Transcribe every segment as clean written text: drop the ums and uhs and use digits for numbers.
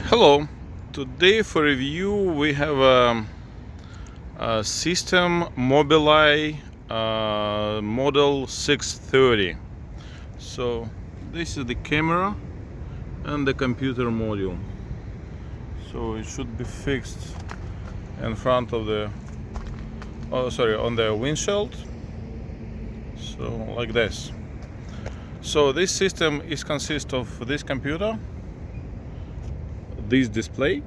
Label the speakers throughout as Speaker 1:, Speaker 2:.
Speaker 1: Hello, today for review we have a system Mobileye model 630. So this is the camera and the computer module. So it should be fixed in front of the, on the windshield. So like this. So this system consists of this computer, this display,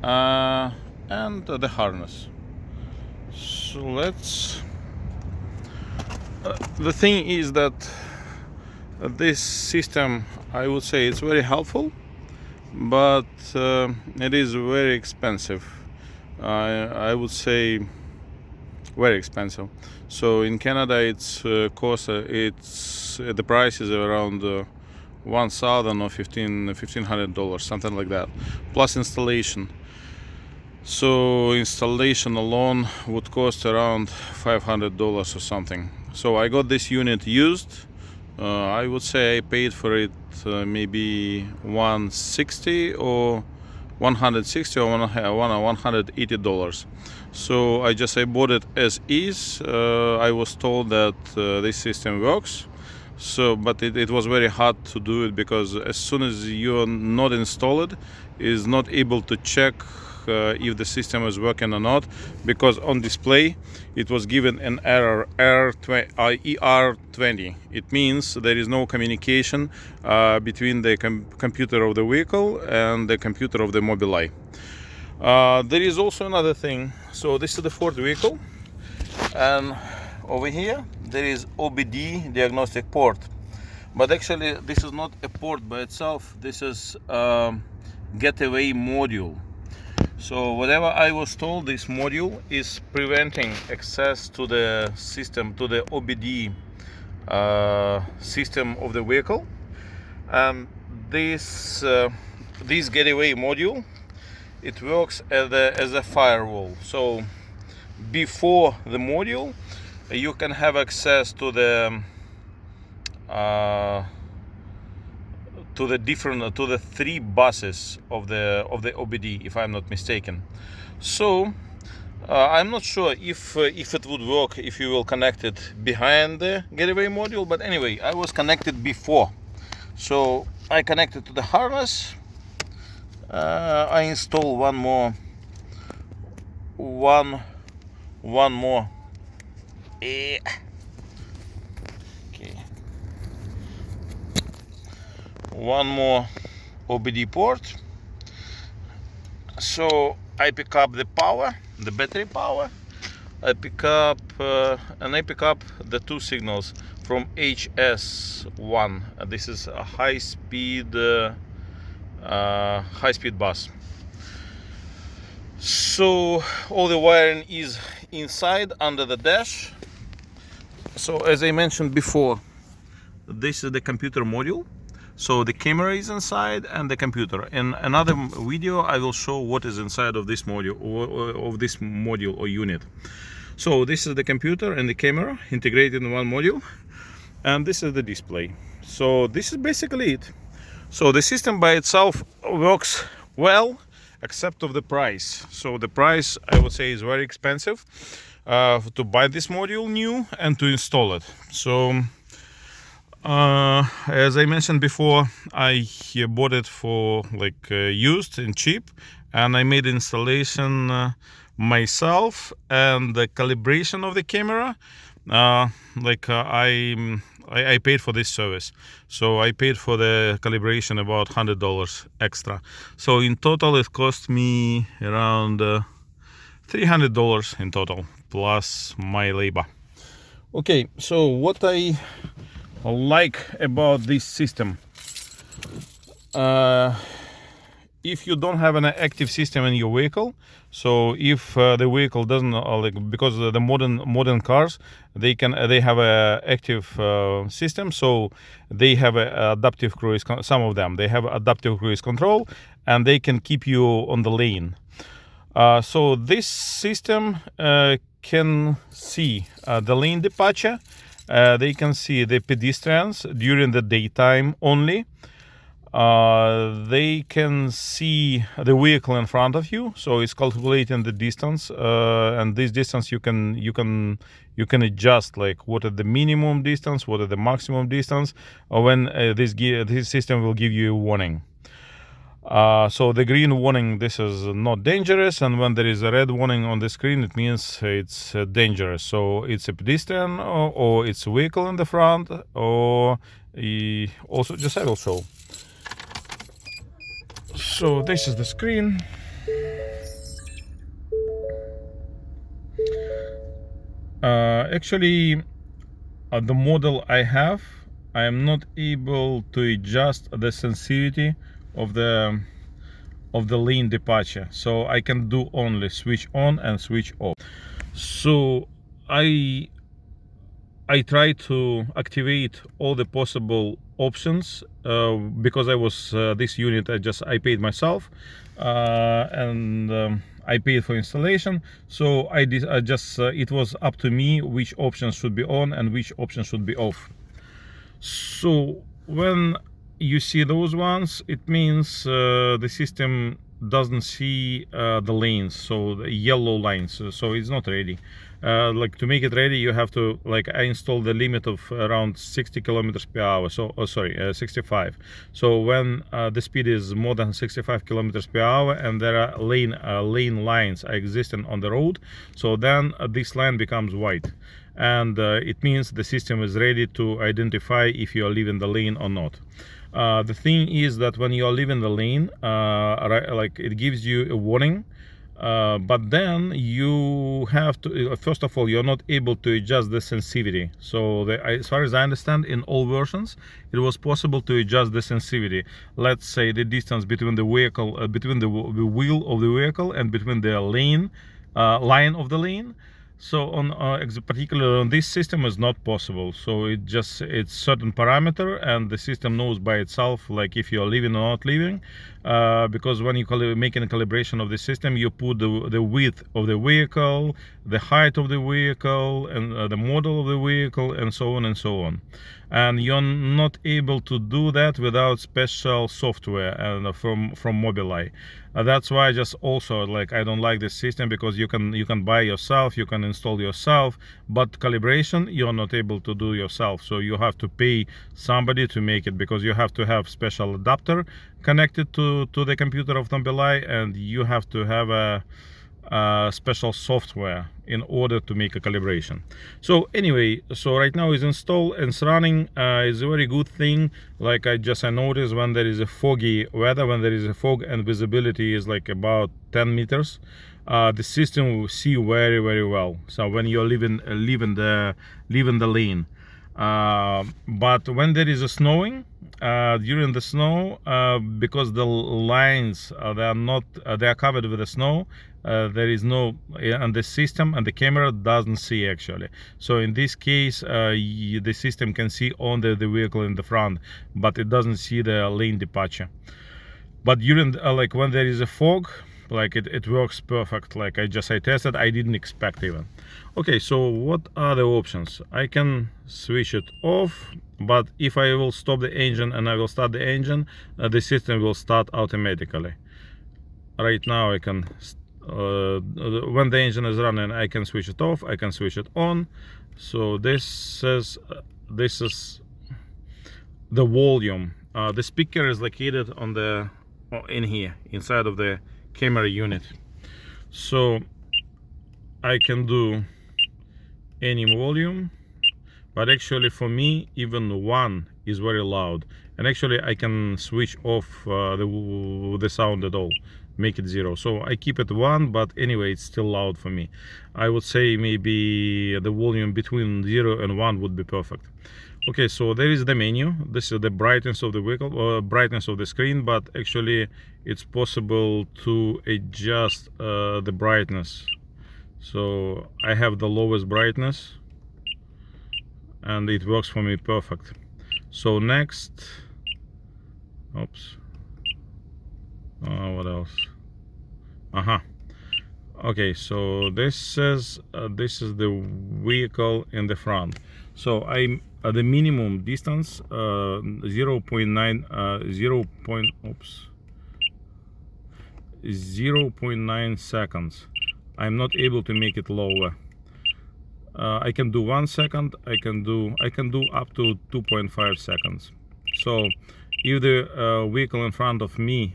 Speaker 1: and the harness. So let's. The thing is that this system, I would say, it's very helpful, but it is very expensive. I would say very expensive. So in Canada, it's the price is around $1,000 or $1,500, something like that, plus installation. So installation alone would cost around $500 or something. So I got this unit used. I would say I paid for it maybe $160 or $180. So I bought it as is. I was told that this system works. So, but it was very hard to do it because as soon as you are not installed, is not able to check if the system is working or not, because on display it was given an error ER20. It means there is no communication between the computer of the vehicle and the computer of the Mobileye. There is also another thing. So this is the Ford vehicle, and over here there is OBD diagnostic port, but actually this is not a port by itself. This is a gateway module. So whatever I was told, this module is preventing access to the system, to the OBD system of the vehicle. And this gateway module, it works as a firewall. So before the module, you can have access to the three buses of the OBD, if I'm not mistaken. So I'm not sure if it would work if you will connect it behind the gateway module, but anyway, I was connected before. So I connected to the harness. I install one more okay, one more OBD port. So I pick up the power, the battery power. I pick up the two signals from HS1. This is a high-speed bus. So all the wiring is inside under the dash. So as I mentioned before, this is the computer module. So the camera is inside and the computer. In another video, I will show what is inside of this module or unit. So this is the computer and the camera integrated in one module, and this is the display. So this is basically it. So the system by itself works well, except of the price. So the price, I would say, is very expensive to buy this module new and to install it. So as I mentioned before, I bought it for used and cheap, and I made installation myself, and the calibration of the camera, I paid for this service. So I paid for the calibration about $100 extra. So in total it cost me around $300 in total, plus my labor. Okay, so what I like about this system, if you don't have an active system in your vehicle, so if the vehicle doesn't because the modern cars, they have a active system, so they have a adaptive cruise. Some of them, they have adaptive cruise control, and they can keep you on the lane. So this system can see the lane departure. They can see the pedestrians during the daytime only. they can see the vehicle in front of you, so it's calculating the distance, and this distance you can adjust, like what are the minimum distance, what are the maximum distance, or when this system will give you a warning. So the green warning, this is not dangerous, and when there is a red warning on the screen, it means it's dangerous. So it's a pedestrian, or it's a vehicle in the front, or also just I will show. So this is the screen. Actually, the model I have, I am not able to adjust the sensitivity of the lane departure, so I can do only switch on and switch off. So I try to activate all the possible options, because I was this unit I paid myself, and I paid for installation, so I just it was up to me which options should be on and which options should be off. So when you see those ones, it means the system doesn't see the lanes, so the yellow lines, so it's not ready. Like to make it ready, you have to, like, I installed the limit of around 60 kilometers per hour, so 65. So when the speed is more than 65 kilometers per hour and there are lane lines are existing on the road, so then this line becomes white, and it means the system is ready to identify if you are leaving the lane or not. The thing is that when you are leaving the lane, like, it gives you a warning, but then you have to, first of all, you're not able to adjust the sensitivity. So as far as I understand, in all versions it was possible to adjust the sensitivity. Let's say the distance between the vehicle, between the wheel of the vehicle and between the lane, line of the lane. So on particularly on this system is not possible. So it's certain parameter, and the system knows by itself, like, if you're leaving or not leaving, because when you making a calibration of the system, you put the width of the vehicle, the height of the vehicle, and the model of the vehicle, and so on and so on. And you're not able to do that without special software and from Mobileye. That's why just also, like, I don't like this system, because you can buy yourself, you can install yourself, but calibration you're not able to do yourself. So you have to pay somebody to make it, because you have to have special adapter connected to the computer of Mobileye, and you have to have a special software in order to make a calibration. So anyway, so right now it's installed and it's running. It's a very good thing. Like I noticed, when there is a foggy weather, when there is a fog and visibility is like about 10 meters, the system will see very, very well. So when you're leaving the lane, but when there is a snowing, during the snow, because the lines they are covered with the snow, there is no, and the system and the camera doesn't see actually. So in this case, the system can see on the vehicle in the front, but it doesn't see the lane departure. But during like when there is a fog, like it works perfect. Like I tested, I didn't expect even. Okay, so what are the options? I can switch it off, but if I will stop the engine and I will start the engine, the system will start automatically. Right now I can when the engine is running, I can switch it off, I can switch it on. So this is the volume. The speaker is located on the in here inside of the camera unit, so I can do any volume, but actually for me even 1 is very loud, and actually I can switch off the sound at all, make it 0. So I keep it 1, but anyway it's still loud for me. I would say maybe the volume between 0 and 1 would be perfect. Okay, so there is the menu. This is the brightness of the vehicle, or brightness of the screen, but actually it's possible to adjust the brightness. So I have the lowest brightness and it works for me perfect. So next, oops, what else? Okay, so this is the vehicle in the front. So the minimum distance 0.9 seconds. I'm not able to make it lower. I can do 1 second. I can do up to 2.5 seconds. So if the vehicle in front of me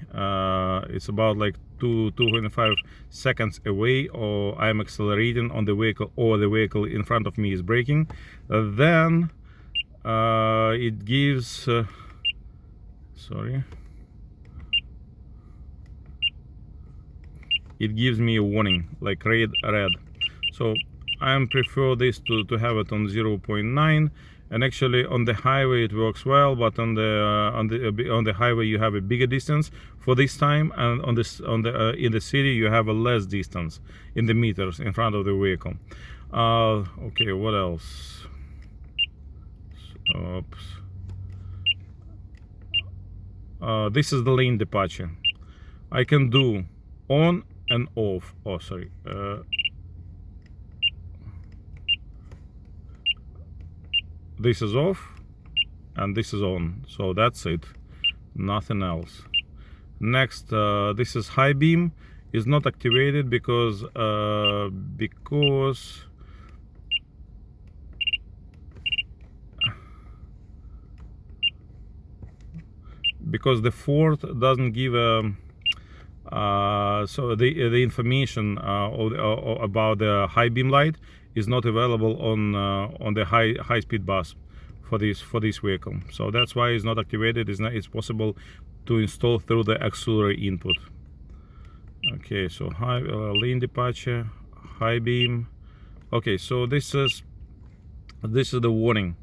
Speaker 1: it's about like 2.5 seconds away, or I'm accelerating on the vehicle, or the vehicle in front of me is braking, then it gives it gives me a warning like red. So I prefer this to have it on 0.9, and actually on the highway it works well, but on the highway you have a bigger distance for this time, and in the city you have a less distance in the meters in front of the vehicle. Okay, what else? Oops. This is the lane departure. I can do on and off. Oh, sorry. This is off and this is on. So that's it. Nothing else. Next, this is high beam. Is not activated because the Ford doesn't give a so the information about the high beam light is not available on the high speed bus for this vehicle. So that's why it's not activated. It's possible to install through the auxiliary input. Okay, so high lane departure, high beam. Okay, so this is the warning.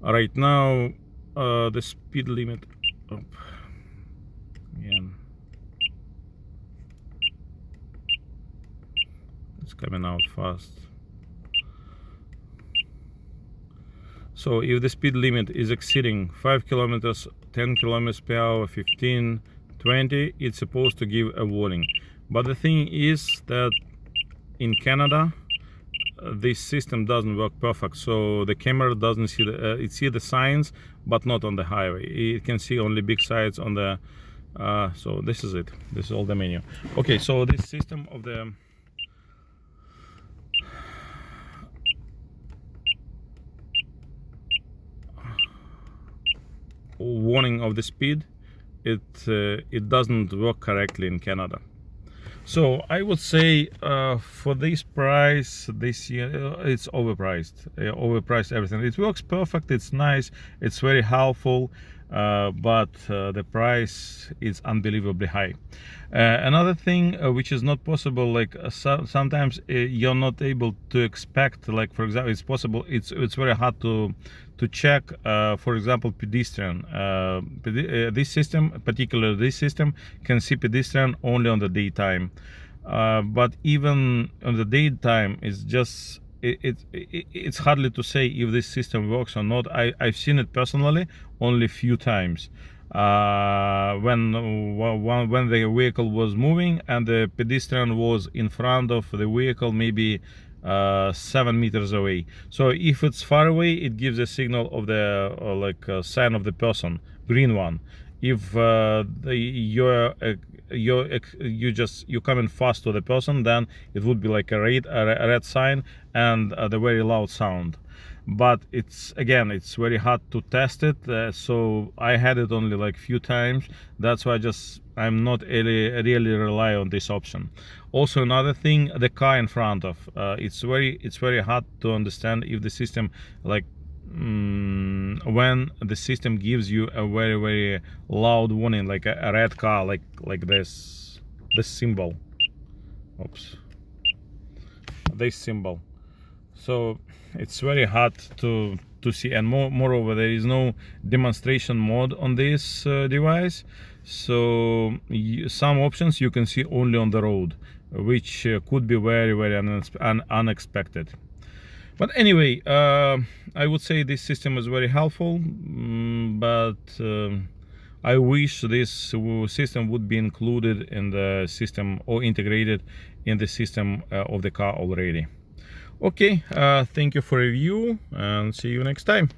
Speaker 1: Right now, the speed limit. Again, it's coming out fast. So if the speed limit is exceeding 5 kilometers, 10 kilometers per hour, 15, 20, it's supposed to give a warning. But the thing is that in Canada, this system doesn't work perfect. So the camera doesn't see it sees the signs, but not on the highway. It can see only big sides on the. So this is it. This is all the menu. Okay, so this system of the warning of the speed, it doesn't work correctly in Canada. So I would say for this price, this year it's overpriced everything. It works perfect, it's nice, it's very helpful, but the price is unbelievably high. Another thing which is not possible, like sometimes you're not able to expect, like for example, it's very hard to check, for example, pedestrian. This system, particularly this system, can see pedestrian only on the daytime. But even on the daytime, it's just it's hardly to say if this system works or not. I've seen it personally only a few times. When the vehicle was moving and the pedestrian was in front of the vehicle, maybe 7 meters away. So if it's far away, it gives a signal of the sign of the person, green one. If you're coming fast to the person, then it would be like a red sign and the very loud sound. But it's very hard to test it, so I had it only like few times. That's why I'm not really rely on this option. Also, another thing, the car in front of, it's very hard to understand if the system, like when the system gives you a very loud warning, like a red car, like this symbol. Oops, this symbol. So it's very hard to see, and moreover, there is no demonstration mode on this device. So some options you can see only on the road, which could be very unexpected. But anyway, I would say this system is very helpful, but I wish this system would be included in the system or integrated in the system of the car already. Okay, thank you for review and see you next time.